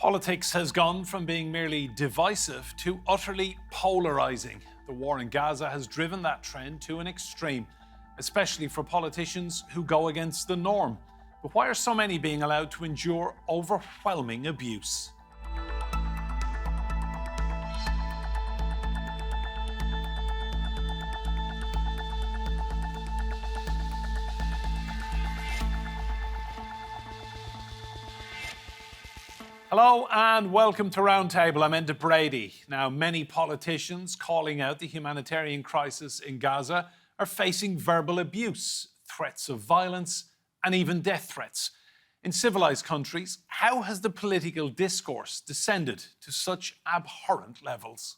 Politics has gone from being merely divisive to utterly polarising. The war in Gaza has driven that trend to an extreme, especially for politicians who go against the norm. But why are so many being allowed to endure overwhelming abuse? Hello and welcome to Roundtable. I'm Enda Brady. Now, many politicians calling out the humanitarian crisis in Gaza are facing verbal abuse, threats of violence, and even death threats. In civilised countries, how has the political discourse descended to such abhorrent levels?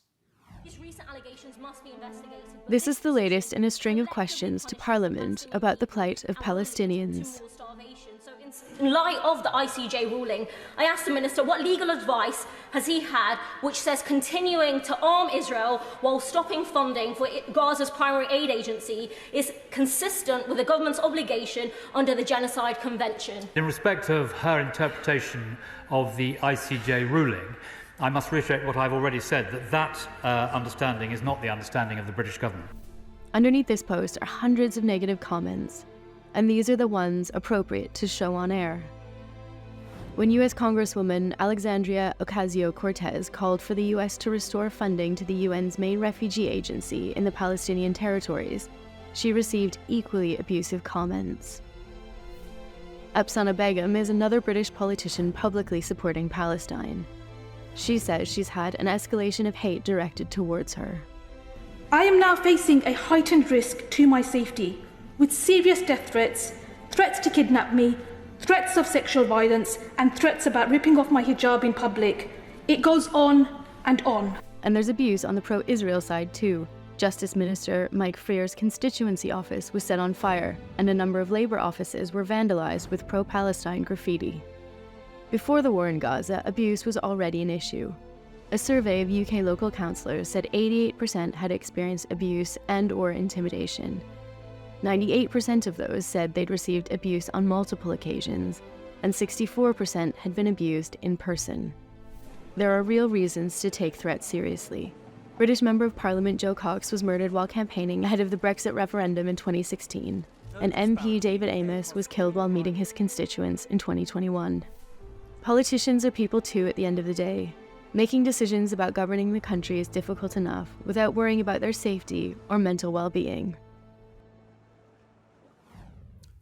These recent allegations must be investigated. This is the latest in a string of questions to Parliament about the plight of Palestinians. In light of the ICJ ruling, I asked the Minister what legal advice has he had which says continuing to arm Israel while stopping funding for Gaza's primary aid agency is consistent with the government's obligation under the Genocide Convention. In respect of her interpretation of the ICJ ruling, I must reiterate what I've already said, that understanding is not the understanding of the British government. Underneath this post are hundreds of negative comments, and these are the ones appropriate to show on air. When U.S. Congresswoman Alexandria Ocasio-Cortez called for the U.S. to restore funding to the UN's main refugee agency in the Palestinian territories, she received equally abusive comments. Afsaneh Begum is another British politician publicly supporting Palestine. She says she's had an escalation of hate directed towards her. I am now facing a heightened risk to my safety, with serious death threats, threats to kidnap me, threats of sexual violence, and threats about ripping off my hijab in public. It goes on and on. And there's abuse on the pro-Israel side too. Justice Minister Mike Freer's constituency office was set on fire, and a number of Labour offices were vandalised with pro-Palestine graffiti. Before the war in Gaza, abuse was already an issue. A survey of UK local councillors said 88% had experienced abuse and/or intimidation. 98% of those said they'd received abuse on multiple occasions, and 64% had been abused in person. There are real reasons to take threats seriously. British Member of Parliament Joe Cox was murdered while campaigning ahead of the Brexit referendum in 2016, and MP David Amess was killed while meeting his constituents in 2021. Politicians are people too at the end of the day. Making decisions about governing the country is difficult enough without worrying about their safety or mental well-being.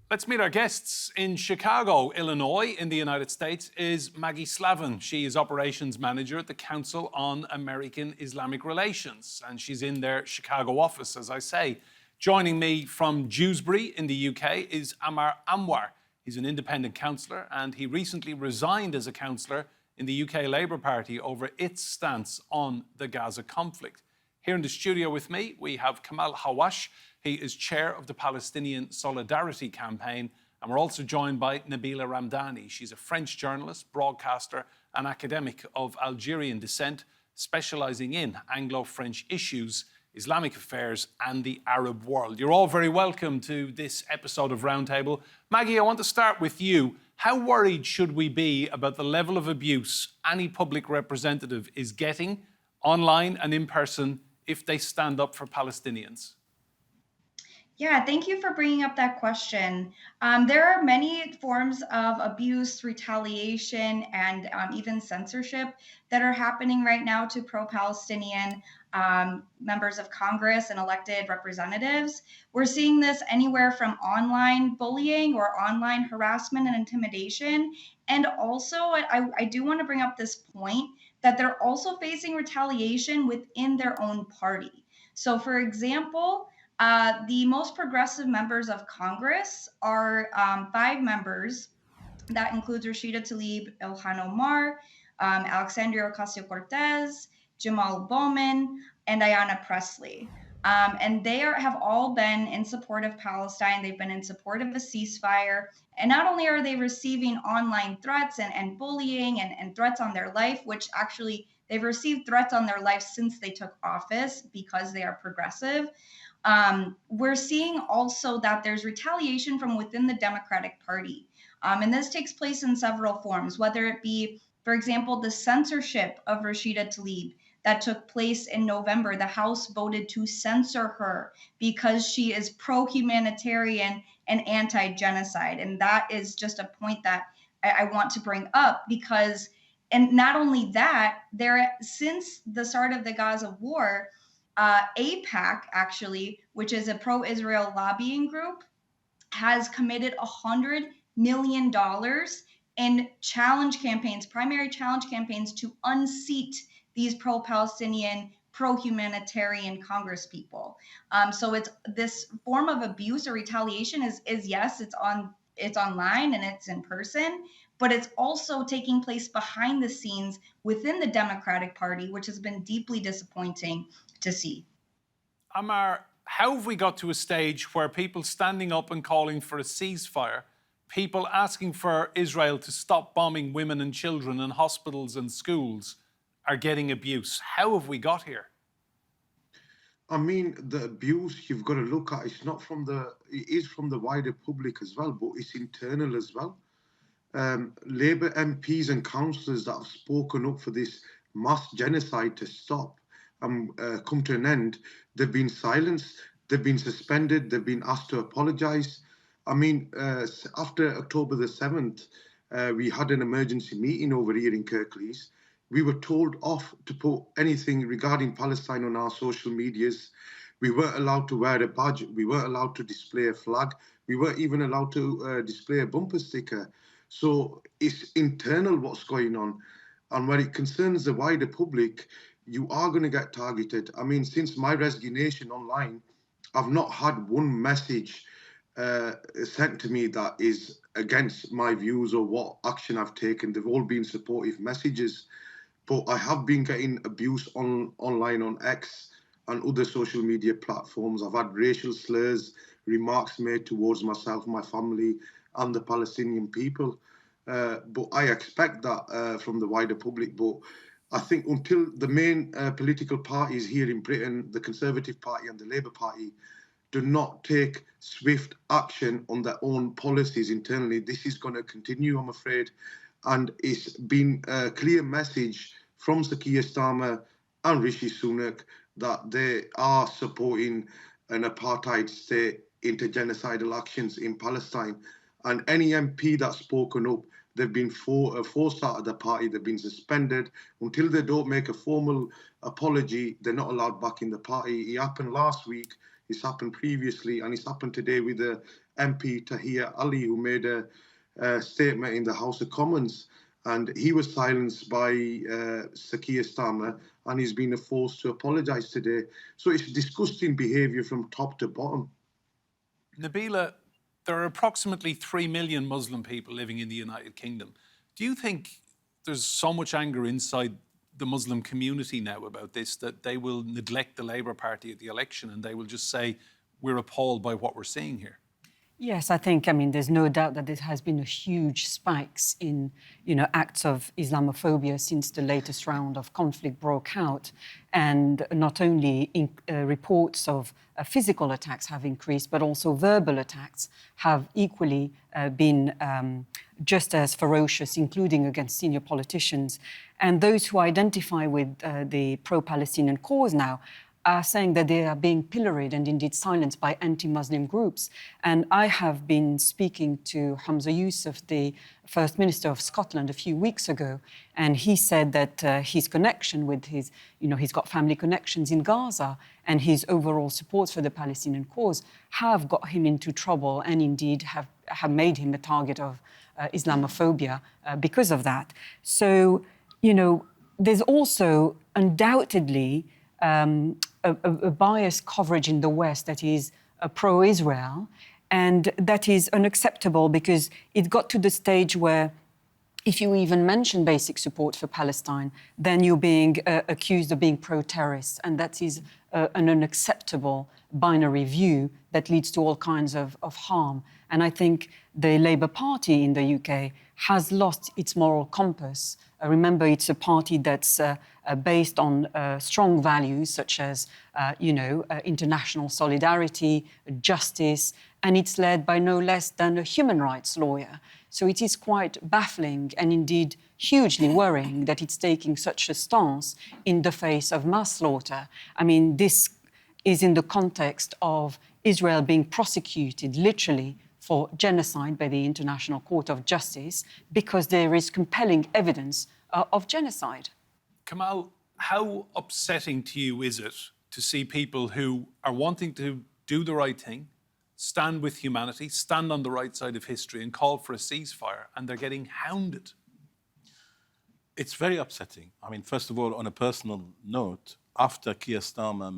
Let's meet our guests. In Chicago, Illinois, in the United States, is Maggie Slavin. She is Operations Manager at the Council on American Islamic Relations, and she's in their Chicago office, as I say. Joining me from Dewsbury in the UK is Ammar Anwar. He's an independent councillor, and he recently resigned as a councillor in the UK Labour Party over its stance on the Gaza conflict. Here in the studio with me, we have Kamel Hawwash. He is chair of the Palestinian Solidarity Campaign, and we're also joined by Nabila Ramdani. She's a French journalist, broadcaster and academic of Algerian descent, specialising in Anglo-French issues, Islamic affairs and the Arab world. You're all very welcome to this episode of Roundtable. Maggie, I want to start with you. How worried should we be about the level of abuse any public representative is getting online and in person if they stand up for Palestinians? Yeah, thank you for bringing up that question. There are many forms of abuse, retaliation, and even censorship that are happening right now to pro-Palestinian members of Congress and elected representatives. We're seeing this anywhere from online bullying or online harassment and intimidation. And also, I do want to bring up this point that they're also facing retaliation within their own party. So, for example, the most progressive members of Congress are 5 members. That includes Rashida Tlaib, Ilhan Omar, Alexandria Ocasio-Cortez, Jamal Bowman, and Ayanna Pressley. And they have all been in support of Palestine. They've been in support of a ceasefire. And not only are they receiving online threats and bullying and threats on their life, which actually they've received threats on their life since they took office because they are progressive. We're seeing also that there's retaliation from within the Democratic Party. And this takes place in several forms, whether it be For example, the censorship of Rashida Tlaib that took place in November, the House voted to censor her because she is pro-humanitarian and anti-genocide. And that is just a point that I want to bring up because, and not only that, since the start of the Gaza war, AIPAC, actually, which is a pro-Israel lobbying group, has committed $100 million in challenge campaigns, primary challenge campaigns, to unseat these pro-Palestinian, pro-humanitarian Congress people. So it's this form of abuse or retaliation is yes, it's online and it's in person, but it's also taking place behind the scenes within the Democratic Party, which has been deeply disappointing to see. Ammar, how have we got to a stage where people standing up and calling for a ceasefire, people asking for Israel to stop bombing women and children in hospitals and schools, are getting abuse? How have we got here? I mean, the abuse you've got to look at, it is from the wider public as well, but it's internal as well. Labour MPs and councillors that have spoken up for this mass genocide to stop and come to an end, they've been silenced, they've been suspended, they've been asked to apologise. I mean, after October the 7th, we had an emergency meeting over here in Kirklees. We were told off to put anything regarding Palestine on our social medias. We weren't allowed to wear a badge. We weren't allowed to display a flag. We weren't even allowed to display a bumper sticker. So it's internal what's going on. And when it concerns the wider public, you are going to get targeted. I mean, since my resignation online, I've not had one message sent to me that is against my views or what action I've taken. They've all been supportive messages. But I have been getting abuse online on X and other social media platforms. I've had racial slurs, remarks made towards myself, my family, and the Palestinian people. But I expect that from the wider public. But I think until the main political parties here in Britain, the Conservative Party and the Labour Party, do not take swift action on their own policies internally, this is going to continue, I'm afraid. And it's been a clear message from Sir Keir Starmer and Rishi Sunak that they are supporting an apartheid state into genocidal actions in Palestine. And any MP that's spoken up, they've been forced out of the party, they've been suspended. Until they don't make a formal apology, they're not allowed back in the party. It happened last week, it's happened previously, and it's happened today with the MP Tahir Ali, who made a statement in the House of Commons, and he was silenced by Sir Keir Starmer, and he's been forced to apologise today. So it's disgusting behaviour from top to bottom. Nabila, there are approximately 3 million Muslim people living in the United Kingdom. Do you think there's so much anger inside the Muslim community now about this that they will neglect the Labour Party at the election and they will just say, we're appalled by what we're seeing here? Yes, I mean, there's no doubt that there has been a huge spikes in, acts of Islamophobia since the latest round of conflict broke out. And not only reports of physical attacks have increased, but also verbal attacks have equally been just as ferocious, including against senior politicians. And those who identify with the pro-Palestinian cause now are saying that they are being pilloried and indeed silenced by anti-Muslim groups. And I have been speaking to Hamza Yusuf, the First Minister of Scotland, a few weeks ago, and he said that his connection with his, he's got family connections in Gaza, and his overall support for the Palestinian cause have got him into trouble and indeed have made him a target of Islamophobia because of that. So, there's also undoubtedly a biased coverage in the West that is pro-Israel, and that is unacceptable because it got to the stage where if you even mention basic support for Palestine, then you're being accused of being pro-terrorist, and that is an unacceptable binary view that leads to all kinds of harm. And I think the Labour Party in the UK has lost its moral compass. Remember, it's a party that's based on strong values such as, international solidarity, justice, and it's led by no less than a human rights lawyer. So it is quite baffling and indeed hugely worrying that it's taking such a stance in the face of mass slaughter. I mean, this is in the context of Israel being prosecuted literally for genocide by the International Court of Justice because there is compelling evidence of genocide. Kamel, how upsetting to you is it to see people who are wanting to do the right thing, stand with humanity, stand on the right side of history and call for a ceasefire, and they're getting hounded? It's very upsetting. I mean, first of all, on a personal note, after Keir Starmer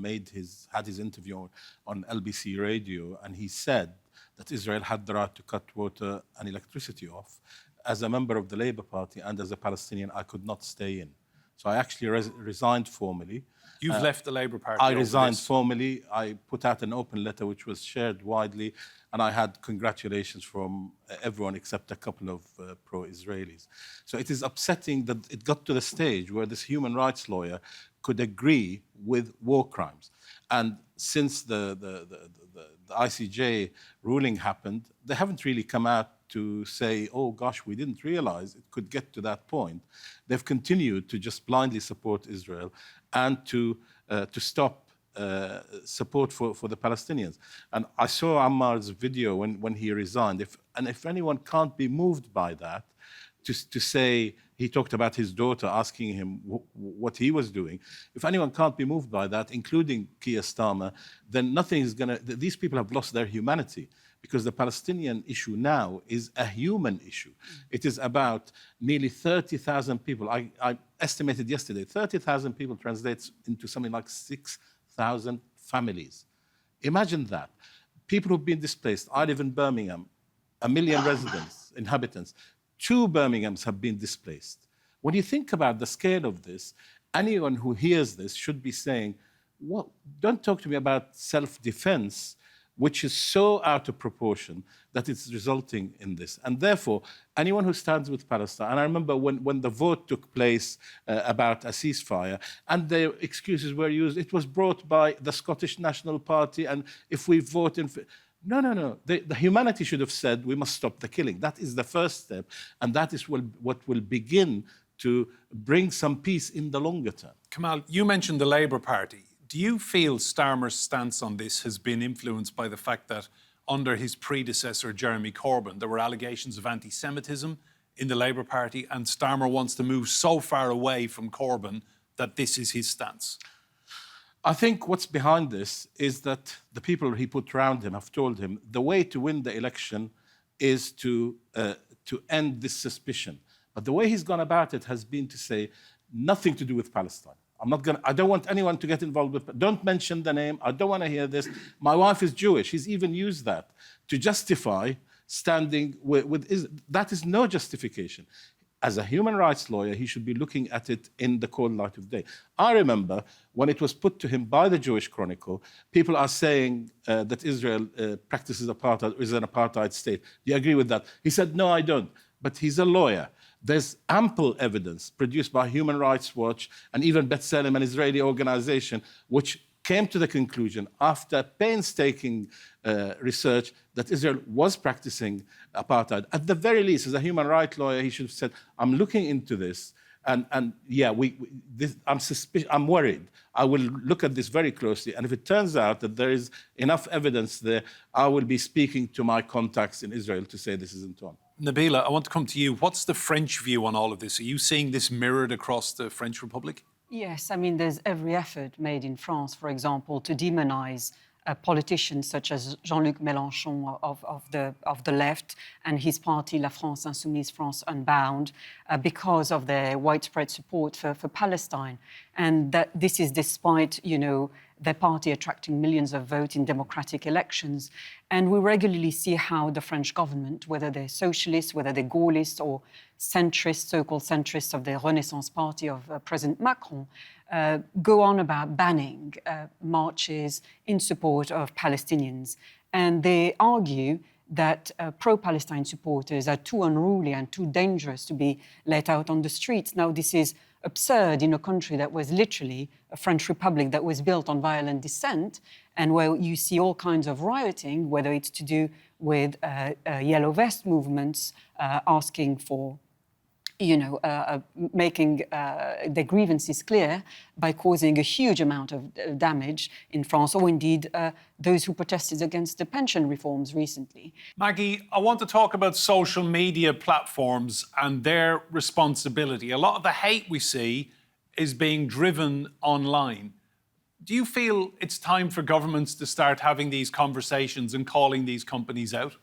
had his interview on LBC radio, and he said that Israel had the right to cut water and electricity off, as a member of the Labour Party and as a Palestinian, I could not stay in. So I actually resigned formally. You've left the Labour Party. I resigned formally. I put out an open letter which was shared widely, and I had congratulations from everyone except a couple of pro-Israelis. So it is upsetting that it got to the stage where this human rights lawyer could agree with war crimes. And since the ICJ ruling happened, they haven't really come out to say, oh gosh, we didn't realize it could get to that point. They've continued to just blindly support Israel and to stop support for the Palestinians. And I saw Ammar's video when he resigned. If anyone can't be moved by that, to say, he talked about his daughter asking him what he was doing. If anyone can't be moved by that, including Keir Starmer, then nothing is going to... These people have lost their humanity, because the Palestinian issue now is a human issue. It is about nearly 30,000 people. I estimated yesterday, 30,000 people translates into something like 6,000 families. Imagine that. People who've been displaced. I live in Birmingham, 1 million residents, inhabitants. 2 Birminghams have been displaced. When you think about the scale of this, anyone who hears this should be saying, well, don't talk to me about self-defense, which is so out of proportion that it's resulting in this. And therefore, anyone who stands with Palestine, and I remember when the vote took place about a ceasefire, and the excuses were used, it was brought by the Scottish National Party, and if we vote in... No. The humanity should have said, we must stop the killing. That is the first step, and that is what will begin to bring some peace in the longer term. Kamel, you mentioned the Labour Party. Do you feel Starmer's stance on this has been influenced by the fact that under his predecessor, Jeremy Corbyn, there were allegations of anti-Semitism in the Labour Party, and Starmer wants to move so far away from Corbyn that this is his stance? I think what's behind this is that the people he put around him have told him the way to win the election is to end this suspicion. But the way he's gone about it has been to say nothing to do with Palestine. I don't want anyone to get involved with, don't mention the name, I don't want to hear this. My wife is Jewish. He's even used that to justify standing with that is no justification. As a human rights lawyer, he should be looking at it in the cold light of day. I remember when it was put to him by the Jewish Chronicle, people are saying that Israel practices apartheid, is an apartheid state. Do you agree with that? He said, no, I don't. But he's a lawyer. There's ample evidence produced by Human Rights Watch and even B'Tselem, an Israeli organization, which came to the conclusion after painstaking research that Israel was practicing apartheid. At the very least, as a human rights lawyer, he should have said, I'm looking into this, and yeah, I'm worried. I will look at this very closely, and if it turns out that there is enough evidence there, I will be speaking to my contacts in Israel to say this isn't on. Nabila, I want to come to you. What's the French view on all of this? Are you seeing this mirrored across the French Republic? Yes, I mean, there's every effort made in France, for example, to demonize politicians such as Jean-Luc Mélenchon of the left and his party, La France Insoumise, France Unbound, because of their widespread support for Palestine. And that this is despite, their party attracting millions of votes in democratic elections. And we regularly see how the French government, whether they're socialists, whether they're Gaullists or centrists, so-called centrists of the Renaissance Party of President Macron, go on about banning marches in support of Palestinians. And they argue that pro-Palestine supporters are too unruly and too dangerous to be let out on the streets. Now, this is absurd in a country that was literally a French republic that was built on violent dissent and where you see all kinds of rioting, whether it's to do with yellow vest movements asking for making their grievances clear by causing a huge amount of damage in France, or indeed those who protested against the pension reforms recently. Maggie, I want to talk about social media platforms and their responsibility. A lot of the hate we see is being driven online. Do you feel it's time for governments to start having these conversations and calling these companies out?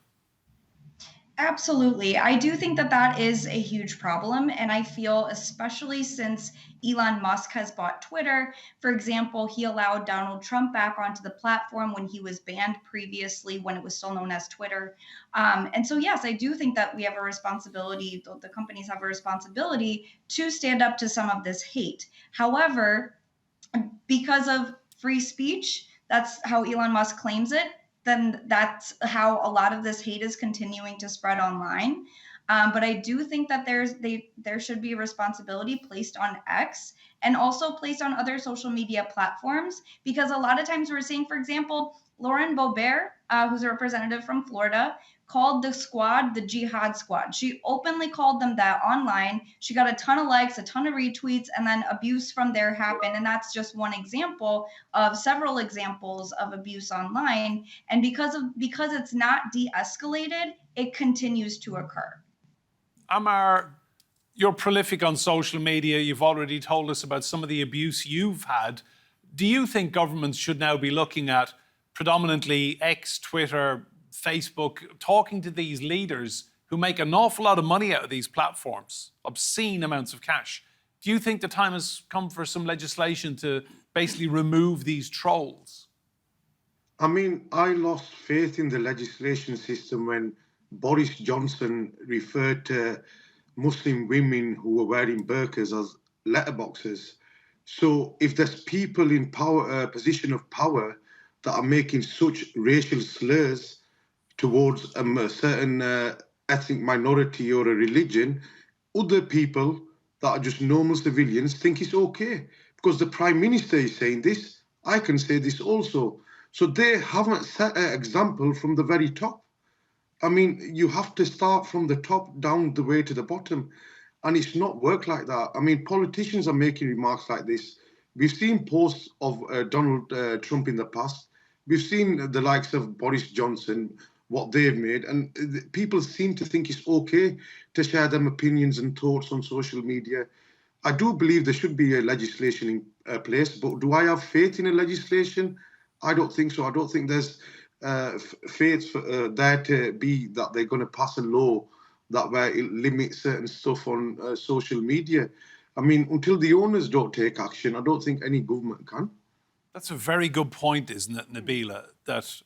Absolutely. I do think that that is a huge problem. And I feel, especially since Elon Musk has bought Twitter, for example, he allowed Donald Trump back onto the platform when he was banned previously, when it was still known as Twitter. And so, yes, I do think that we have a responsibility, the companies have a responsibility to stand up to some of this hate. However, because of free speech, that's how Elon Musk claims it, then that's how a lot of this hate is continuing to spread online. But I do think that there should be a responsibility placed on X and also placed on other social media platforms, because a lot of times we're seeing, for example, Lauren Boebert, who's a representative from Florida, called the squad the Jihad Squad. She openly called them that online. She got a ton of likes, a ton of retweets, and then abuse from there happened. And that's just one example of several examples of abuse online. And because it's not de-escalated, it continues to occur. Ammar, you're prolific on social media. You've already told us about some of the abuse you've had. Do you think governments should now be looking at predominantly X, Twitter, Facebook, talking to these leaders who make an awful lot of money out of these platforms, obscene amounts of cash? Do you think the time has come for some legislation to basically remove these trolls? I mean, I lost faith in the legislation system when Boris Johnson referred to Muslim women who were wearing burqas as letterboxes. So if there's people in power, position of power, that are making such racial slurs towards a certain ethnic minority or a religion, other people that are just normal civilians think it's okay. Because the Prime Minister is saying this, I can say this also. So they haven't set an example from the very top. I mean, you have to start from the top down the way to the bottom. And it's not work like that. I mean, politicians are making remarks like this. We've seen posts of Donald Trump in the past. We've seen the likes of Boris Johnson, what they've made, and people seem to think it's okay to share them opinions and thoughts on social media. I do believe there should be a legislation in place, but do I have faith in a legislation? I don't think so. I don't think there's faith for, there to be that they're going to pass a law that where it limits certain stuff on social media. I mean, until the owners don't take action, I don't think any government can. That's a very good point, isn't it, Nabila, that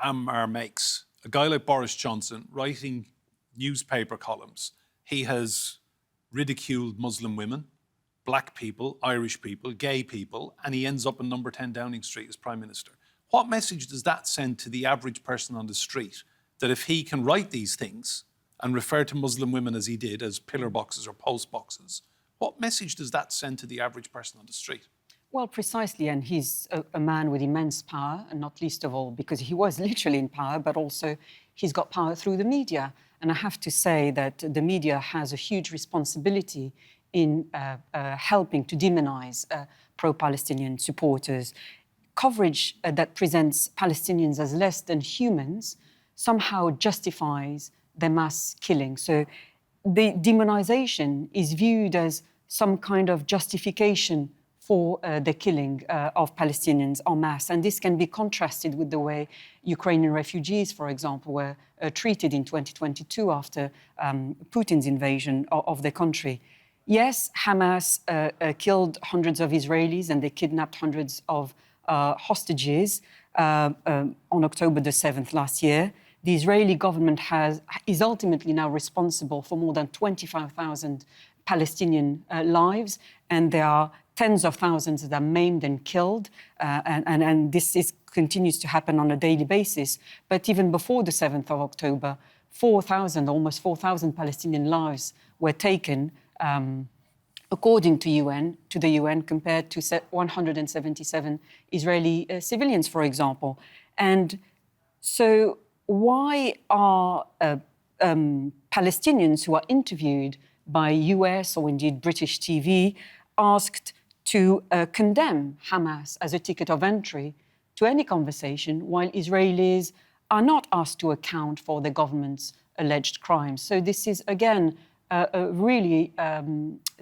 Ammar makes. A guy like Boris Johnson writing newspaper columns, he has ridiculed Muslim women, black people, Irish people, gay people, and he ends up in number 10 Downing Street as Prime Minister. What message does that send to the average person on the street, that if he can write these things and refer to Muslim women as he did, as pillar boxes or post boxes, what message does that send to the average person on the street? Well, precisely, and he's a man with immense power, and not least of all because he was literally in power, but also he's got power through the media. And I have to say that the media has a huge responsibility in helping to demonize pro-Palestinian supporters. Coverage that presents Palestinians as less than humans somehow justifies their mass killing. So the demonization is viewed as some kind of justification for the killing of Palestinians en masse. And this can be contrasted with the way Ukrainian refugees, for example, were treated in 2022 after Putin's invasion of the country. Yes, Hamas killed hundreds of Israelis and they kidnapped hundreds of hostages on October the 7th last year. The Israeli government is ultimately now responsible for more than 25,000 Palestinian lives, and there are tens of thousands that are maimed and killed, and this continues to happen on a daily basis. But even before the 7th of October, almost 4,000 Palestinian lives were taken, according to the UN, compared to 177 Israeli civilians, for example. And so why are Palestinians who are interviewed by US or indeed British TV, asked to condemn Hamas as a ticket of entry to any conversation, while Israelis are not asked to account for the government's alleged crimes. So this is, again, a really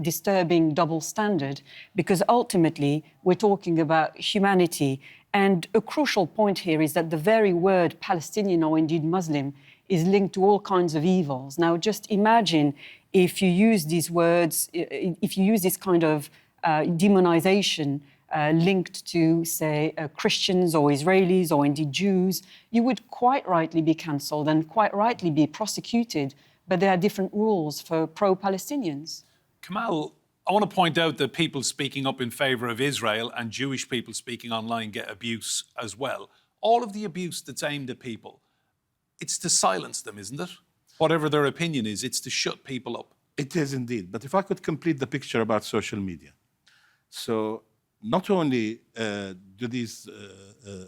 disturbing double standard, because ultimately we're talking about humanity. And a crucial point here is that the very word Palestinian or indeed Muslim is linked to all kinds of evils. Now, just imagine if you use these words, if you use this kind of demonization linked to, say, Christians or Israelis or indeed Jews, you would quite rightly be cancelled and quite rightly be prosecuted. But there are different rules for pro-Palestinians. Kamel, I want to point out that people speaking up in favour of Israel and Jewish people speaking online get abuse as well. All of the abuse that's aimed at people, it's to silence them, isn't it? Whatever their opinion is, it's to shut people up. It is indeed. But if I could complete the picture about social media. So not only do these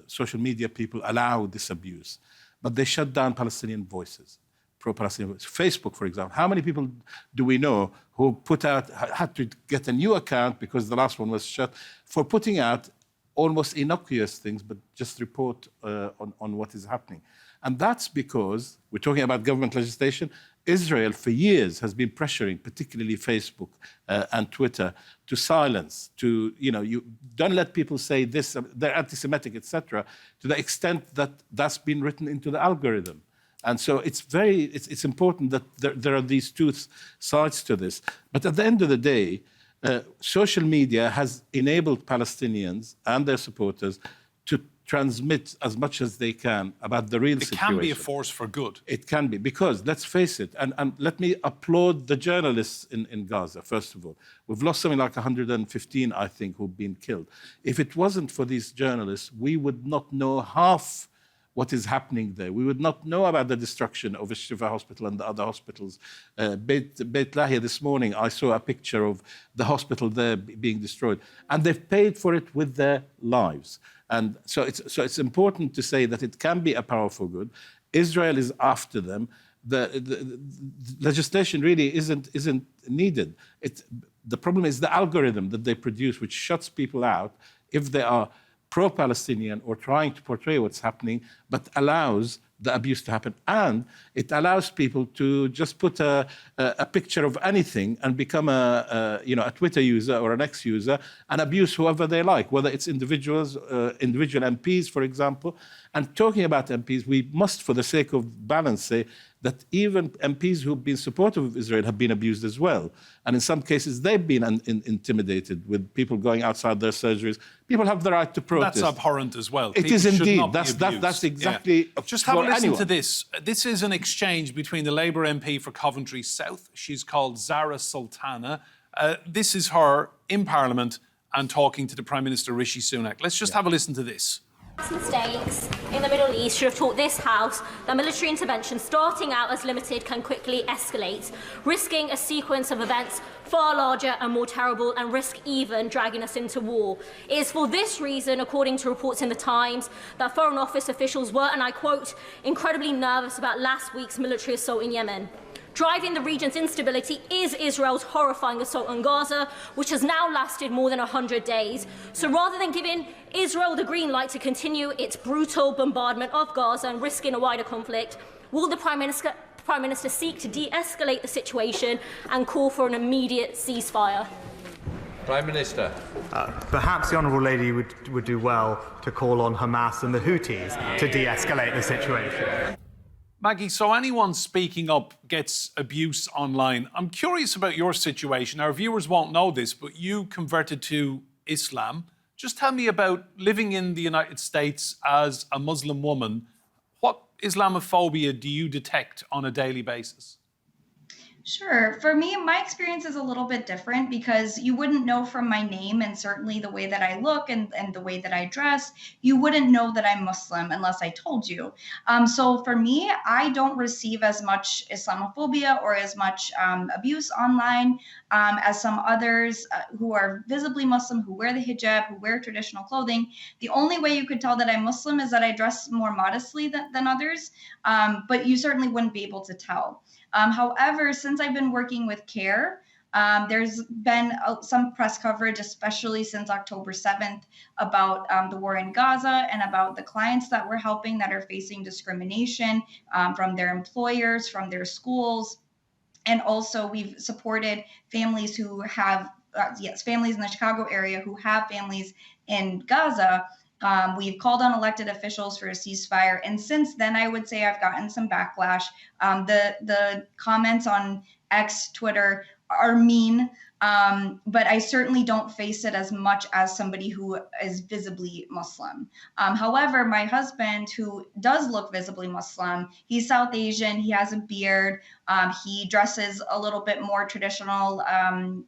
social media people allow this abuse, but they shut down Palestinian voices. Pro-Palestinian. Facebook, for example. How many people do we know who had to get a new account because the last one was shut, for putting out almost innocuous things, but just report on what is happening? And that's because, we're talking about government legislation, Israel for years has been pressuring, particularly Facebook and Twitter, to silence, to, you don't let people say this, they're anti-Semitic, etc., to the extent that that's been written into the algorithm. And so it's important that there are these two sides to this. But at the end of the day, social media has enabled Palestinians and their supporters to transmit as much as they can about the real situation. It can be a force for good. It can be, because let's face it, and let me applaud the journalists in Gaza, first of all. We've lost something like 115, I think, who've been killed. If it wasn't for these journalists, we would not know half what is happening there. We would not know about the destruction of Shifa Hospital and the other hospitals. Beit Lahia, this morning, I saw a picture of the hospital there being destroyed. And they've paid for it with their lives. And so it's important to say that it can be a powerful good. Israel is after them. The legislation really isn't needed. The problem is the algorithm that they produce, which shuts people out if they are pro-Palestinian or trying to portray what's happening, but allows the abuse to happen. And it allows people to just put a picture of anything and become a Twitter user or an X user and abuse whoever they like, whether it's individuals, individual MPs, for example. And talking about MPs, we must, for the sake of balance, say that even MPs who've been supportive of Israel have been abused as well. And in some cases, they've been intimidated with people going outside their surgeries. People have the right to protest. That's abhorrent as well. It is indeed. That's exactly. Yeah. Just have a listen to this. This is an exchange between the Labour MP for Coventry South. She's called Zara Sultana. This is her in Parliament and talking to the Prime Minister Rishi Sunak. Let's just have a listen to this. Mistakes in the Middle East should have taught this House that military intervention starting out as limited can quickly escalate, risking a sequence of events far larger and more terrible, and risk even dragging us into war. It is for this reason, according to reports in The Times, that Foreign Office officials were, and I quote, incredibly nervous about last week's military assault in Yemen. Driving the region's instability is Israel's horrifying assault on Gaza, which has now lasted more than 100 days. So rather than giving Israel the green light to continue its brutal bombardment of Gaza and risking a wider conflict, will the Prime Minister seek to de-escalate the situation and call for an immediate ceasefire? Prime Minister. Perhaps the Honourable Lady would do well to call on Hamas and the Houthis to de-escalate the situation. Maggie, so anyone speaking up gets abuse online. I'm curious about your situation. Our viewers won't know this, but you converted to Islam. Just tell me about living in the United States as a Muslim woman. What Islamophobia do you detect on a daily basis? Sure. For me, my experience is a little bit different because you wouldn't know from my name and certainly the way that I look and the way that I dress, you wouldn't know that I'm Muslim unless I told you. So for me, I don't receive as much Islamophobia or as much abuse online. as some others who are visibly Muslim, who wear the hijab, who wear traditional clothing. The only way you could tell that I'm Muslim is that I dress more modestly than others, but you certainly wouldn't be able to tell. However, since I've been working with CAIR, there's been some press coverage, especially since October 7th, about the war in Gaza and about the clients that we're helping that are facing discrimination from their employers, from their schools. And also we've supported families who have, families in the Chicago area who have families in Gaza. We've called on elected officials for a ceasefire. And since then, I would say I've gotten some backlash. The comments on X, Twitter, are mean, but I certainly don't face it as much as somebody who is visibly Muslim. However, my husband, who does look visibly Muslim, he's South Asian, he has a beard, he dresses a little bit more traditional,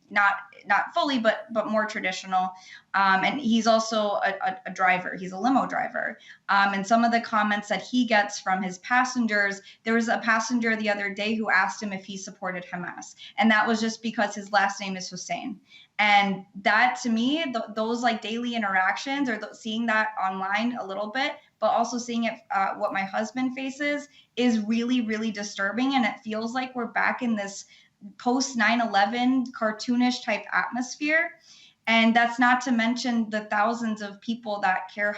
not fully, but more traditional. And he's also a driver. He's a limo driver. And some of the comments that he gets from his passengers, there was a passenger the other day who asked him if he supported Hamas. And that was just because his last name is Hussein. And that, to me, those like daily interactions, or seeing that online a little bit, but also seeing it, what my husband faces, is really, really disturbing. And it feels like we're back in this post 9/11 cartoonish type atmosphere. And that's not to mention the thousands of people that CAIR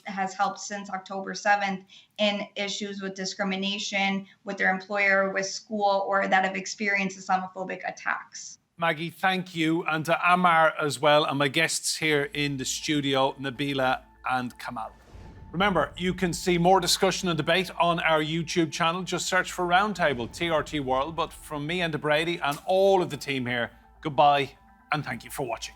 has helped since October 7th in issues with discrimination with their employer, with school, or that have experienced Islamophobic attacks. Maggie, thank you. And to Ammar as well, and my guests here in the studio, Nabila and Kamel. Remember, you can see more discussion and debate on our YouTube channel. Just search for Roundtable, TRT World. But from me and Brady and all of the team here, goodbye and thank you for watching.